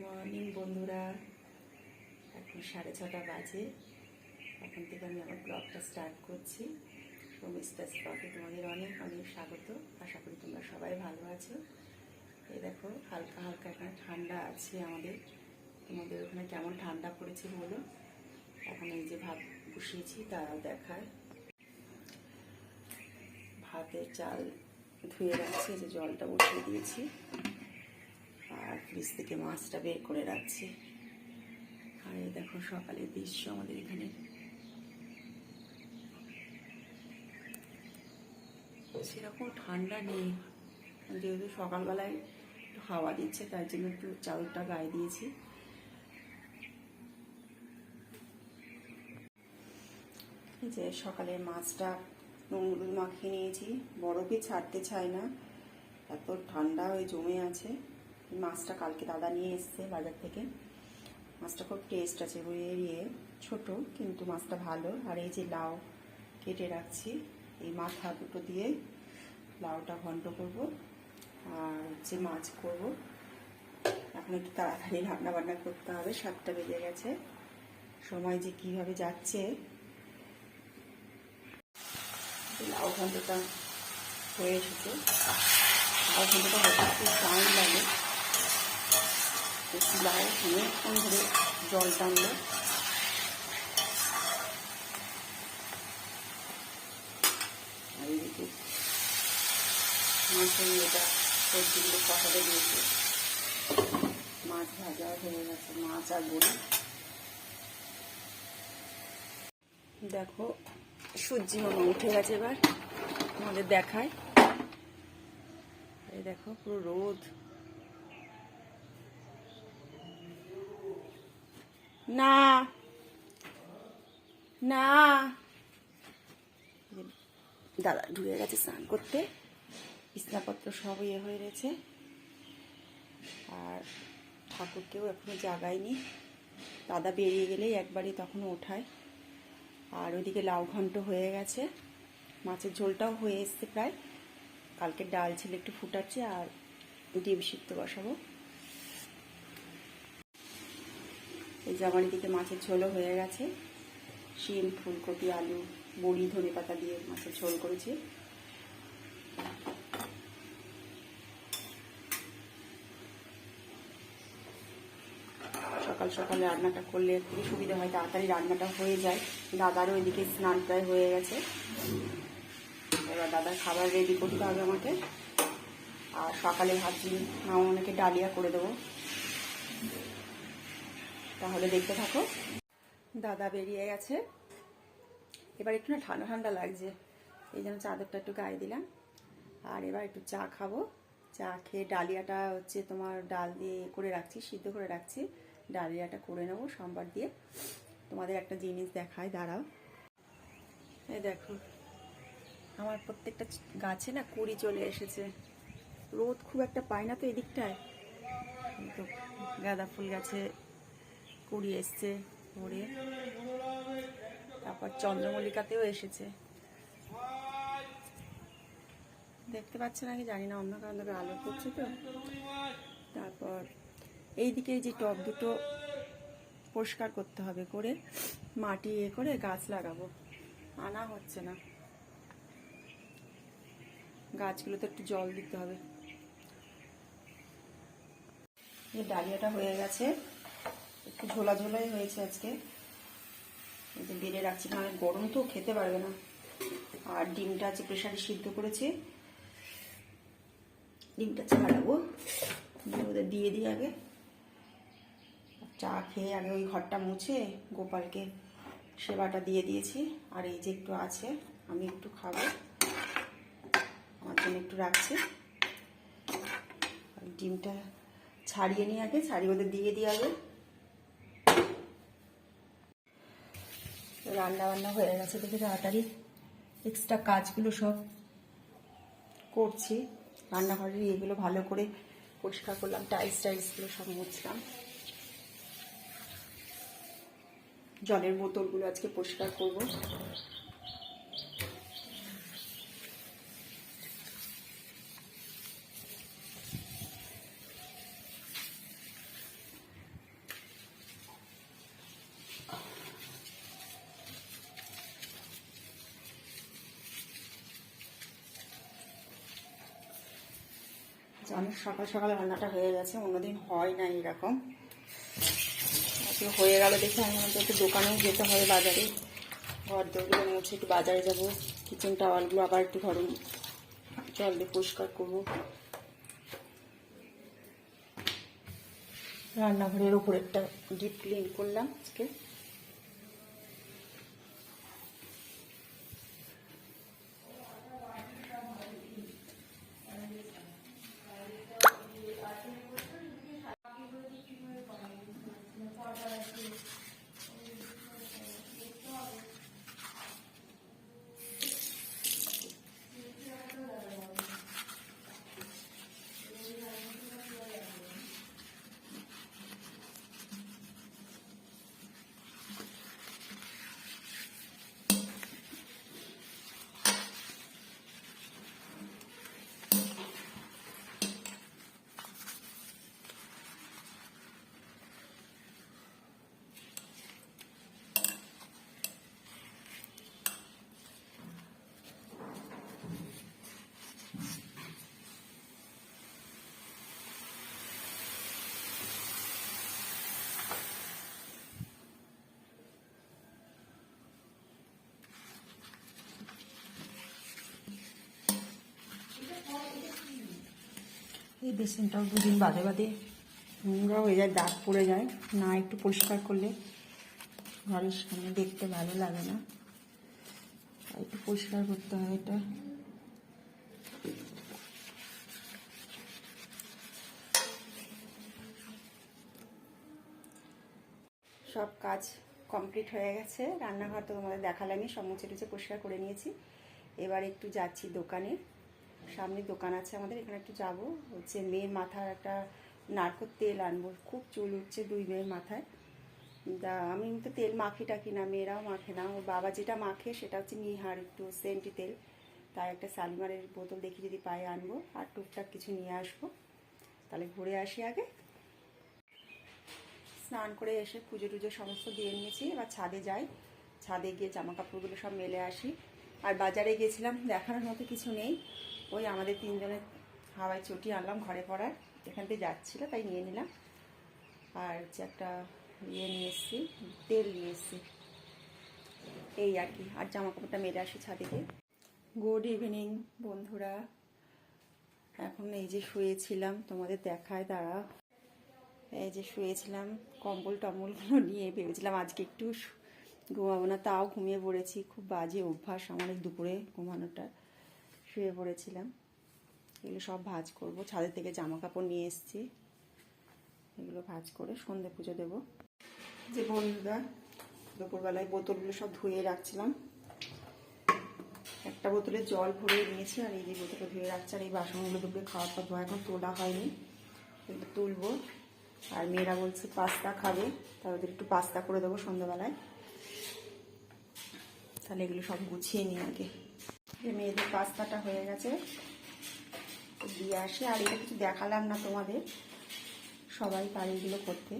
Morning বন্ধুরা, এখন 6:30 বাজে। এখন থেকে আমি আমার ব্লগটা স্টার্ট করছি। তো মিস্টার ব্লগে তোমাদের অনেক অনেক স্বাগত। আশা করি তোমরা সবাই ভালো আছো। এই দেখো, হালকা হালকা এখানে ঠান্ডা আছে আমাদের। তোমাদের ওখানে কেমন ঠান্ডা পড়েছে বলো। এখন এই যে ভাত বসিয়েছি তারাও দেখায়। ভাতের চাল ধুয়ে রাখছি, যে জলটা বসিয়ে দিয়েছি, আর ফ্রিজ থেকে মাছটা বের করে রাখছি। আর এই দেখো সকালের দৃশ্য আমাদের এখানে। সেরকম ঠান্ডা নেই, যেহেতু সকালবেলায় একটু হাওয়া দিচ্ছে তাই জন্য একটু চাদরটা গায়ে দিয়েছি। এই যে সকালের মাছটা নুন মাখিয়ে নিয়েছি, বরফে ছাড়তে চায় না, এত ঠান্ডা হয়ে জমে আছে। মাছটা কালকে দাদা নিয়ে এসছে বাজার থেকে। মাছটা খুব টেস্ট আছে, রুইয়ে ছোট কিন্তু মাছটা ভালো। আর এই যে লাউ কেটে রাখছি, এই মাথা দুটো দিয়ে লাউটা ঘন্ট করব আর হচ্ছে মাছ করব। এখন একটু তাড়াতাড়ি রান্না বান্না করতে হবে, 7টা বেজে গেছে। সময় যে কিভাবে যাচ্ছে। লাউ ঘন্টটা হয়ে এসেছে। লাউ ঘন্টটা হতে একটু টাইম লাগে, একটু লাউ অনেকক্ষণ ধরে জল টানলো। আর এদিকে মাছের এটা সবজিগুলো কষাতে দিয়েছে, মাছ ভাজা হয়ে গেছে, মাছ আর বড়ি। দেখো সূর্যি মামা উঠে গেছে, এবার আমাদের দেখায়। এই দেখো পুরো রোদ। না না, দাদা ঢুকে গেছে স্নান করতে। বিছনাপত্র সব হয়ে রয়েছে, আর ঠাকুরকেও এখনো জাগায়নি। দাদা বেরিয়ে গেলেই একবারই তখন ওঠায়। আর ওইদিকে লাউ ঘন্ট হয়ে গেছে, মাছের ঝোলটাও হয়ে এসছে প্রায়। কালকের ডাল ছিল একটু ফুটাচ্ছে, আর ডিম সিদ্ধ বসাবো। এই যে আমার এদিকে মাছের ঝোলও হয়ে গেছে। শিম, ফুলকপি, আলু, বড়ি, ধনেপাতা দিয়ে মাছের ঝোল করেছি। সকাল সকালে রান্নাটা করলে খুবই সুবিধা হয়, তাড়াতাড়ি রান্নাটা হয়ে যায়। দাদারও এদিকে স্নান প্রায় হয়ে গেছে। এবার দাদার খাবার রেডি করতে হবে আমাকে। আর সকালে ভাবছি মামাকে ডালিয়া করে দেবো, তাহলে দেখতে থাকো। দাদা বেরিয়ে গেছে, এবার একটু না ঠান্ডা ঠান্ডা লাগছে, এই জন্য চাদরটা একটু গায়ে দিলাম। আর এবার একটু চা খাবো। চা খেয়ে ডালিয়াটা হচ্ছে তোমার ডাল দিয়ে করে রাখছি, সিদ্ধ করে রাখছি। ডালিয়াটা করে নেবো সোমবার দিয়ে। তোমাদের একটা জিনিস দেখায়, দাঁড়াও। এই দেখো আমার প্রত্যেকটা গাছে না কুড়ি চলে এসেছে। রোদ খুব একটা পাই না তো এদিকটায়, তো গাঁদা ফুল গাছে কুড়ি এসছে ভরে। তারপর চন্দ্রমল্লিকাতেও এসেছে, দেখতে পাচ্ছে নাকি জানি না, অন্ধকার অন্ধকার আলো করছে তো। তারপর এইদিকে যে টব দুটো পরিষ্কার করতে হবে, করে মাটি করে গাছ লাগাবো, আনা হচ্ছে না। গাছগুলোতে একটু জল দিতে হবে। এই ডালিয়াটা হয়ে গেছে, একটু ঝোলা ঝোলাই হয়েছে আজকে। এই যে বেড়ে রাখছি, মানে গরম তো খেতে পারবে না। আর ডিমটা আছে প্রেশারে সিদ্ধ করেছি, ডিমটা ছাড়াবো, ওদের দিয়ে দিই আগে। চা খেয়ে আগে ওই ঘরটা মুছে গোপালকে সেবাটা দিয়ে দিয়েছি। আর এই যে একটু আছে, আমি একটু খাবো, আমার জন্য একটু রাখছি। ডিমটা ছাড়িয়ে নিয়ে আগে, ছাড়িয়ে ওদের দিয়ে দিই আগে। রান্না বান্না হয়ে গেছে দেখে তাড়াতাড়ি এক্সট্রা কাজগুলো সব করছি। রান্নাঘরের এগুলো ভালো করে পরিষ্কার করলাম, টাইলসগুলো সব মুছলাম। জলের বোতলগুলো আজকে পরিষ্কার করবো। অনেক সকাল সকাল রান্নাটা হয়ে গেছে, অন্যদিন হয় না এরকম। আজকে হয়ে গেল দেখে আমি মনে একটু দোকানেও যেতে হবে, বাজারে ঘর দরগুলো মুছে একটু বাজারে যাব, কিচেন টাওয়ালগুলো আবার একটু গরম জল দিয়ে পরিষ্কার করবো। রান্নাঘরের উপরে একটা ডিপ ক্লিন করলাম আজকে। এই বেসিনটাও দুদিন বাদে বাদে নোংরা হয়ে যায়, দাগ পড়ে যায়, না একটু পরিষ্কার করলে ঘরের সামনে দেখতে ভালো লাগে না, একটু পরিষ্কার করতে হয় এটা। সব কাজ কমপ্লিট হয়ে গেছে, রান্নাঘর তো তোমাদের দেখালামই, সব মুছে টুছে পরিষ্কার করে নিয়েছি। এবার একটু যাচ্ছি দোকানে, সামনে দোকান আছে আমাদের, এখানে একটু যাবো। হচ্ছে মেয়ের মাথার একটা নারকোল তেল আনবো, খুব চুল উঠছে দুই মেয়ের মাথায়। আমি তো তেল মাখি টাকি না, মেয়েরাও মাখে না, ওর বাবা যেটা মাখে সেটা হচ্ছে নিহার একটু সেন্টি তেল, তাই একটা শালিমারের বোতল দেখি যদি পাই আনবো, আর টুকটাক কিছু নিয়ে আসবো। তাহলে ঘুরে আসি আগে। স্নান করে এসে পুজো টুজো সমস্ত দিয়ে নিয়েছি, এবার ছাদে যাই, ছাদে গিয়ে জামা কাপড়গুলো সব মেলে আসি। আর বাজারে গেছিলাম, দেখানোর মতো কিছু নেই, ওই আমাদের তিনজনের হাওয়াই চটি আনলাম ঘরে পরার, এখান থেকে যাচ্ছিলো তাই নিয়ে নিলাম। আর হচ্ছে একটা ইয়ে নিয়ে এসেছি, তেল নিয়ে এসেছি, এই আর কি। আর জামা কাপড়টা মেলে আসি ছাদে গিয়ে। গুড ইভিনিং বন্ধুরা, এখন এই যে শুয়েছিলাম, তোমাদের দেখায় দাঁড়া, এই যে শুয়েছিলাম, কম্বল টম্বলগুলো নিয়ে ভেবেছিলাম আজকে একটু ঘুমাবো না, তাও ঘুমিয়ে পড়েছি। খুব বাজে অভ্যাস আমার দুপুরে ঘুমানোটা, শুয়ে পড়েছিলাম। এগুলো সব ভাঁজ করবো, ছাদের থেকে জামা কাপড় নিয়ে এসেছি, এগুলো ভাঁজ করে সন্ধে পুজো দেবো। যে বন্ধুরা, দুপুরবেলায় বোতলগুলো সব ধুয়ে রাখছিলাম, একটা বোতলে জল ভরে নিয়েছি, আর এই যে বোতলটা ধুয়ে রাখছি। আর এই বাসনগুলো দুপুরে খাওয়ার পর ধোয়া এখন তোলা হয়নি, কিন্তু তুলবো। আর মেয়েরা বলছে পাস্তা খাবে, তাদের একটু পাস্তা করে দেবো সন্ধ্যাবেলায়। তাহলে এগুলো সব গুছিয়ে নিই আগে। মেয়েদের পাস্তাটা হয়ে গেছে, দিয়ে আসি। আর এটা কিছু দেখালাম না তোমাদের, সবাই পারে এগুলো করতে।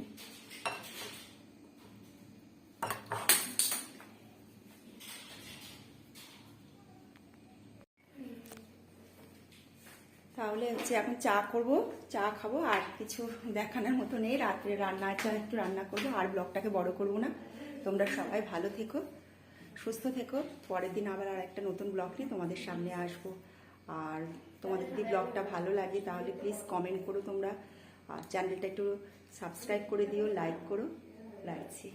তাহলে হচ্ছে এখন চা করব, চা খাবো, আর কিছু দেখানোর মতো নেই। রাত্রে রান্না আছে, একটু রান্না করবো, আর ব্লগটাকে বড় করবো না। তোমরা সবাই ভালো থেকো, সুস্থ থেকো। পরের দিন আবার আর একটা নতুন ব্লগ নিয়ে তোমাদের সামনে আসবো। আর তোমাদের যদি ব্লগটা ভালো লাগে তাহলে প্লিজ কমেন্ট করো তোমরা, আর চ্যানেলটা একটু সাবস্ক্রাইব করে দিও, লাইক করো। রাখছি।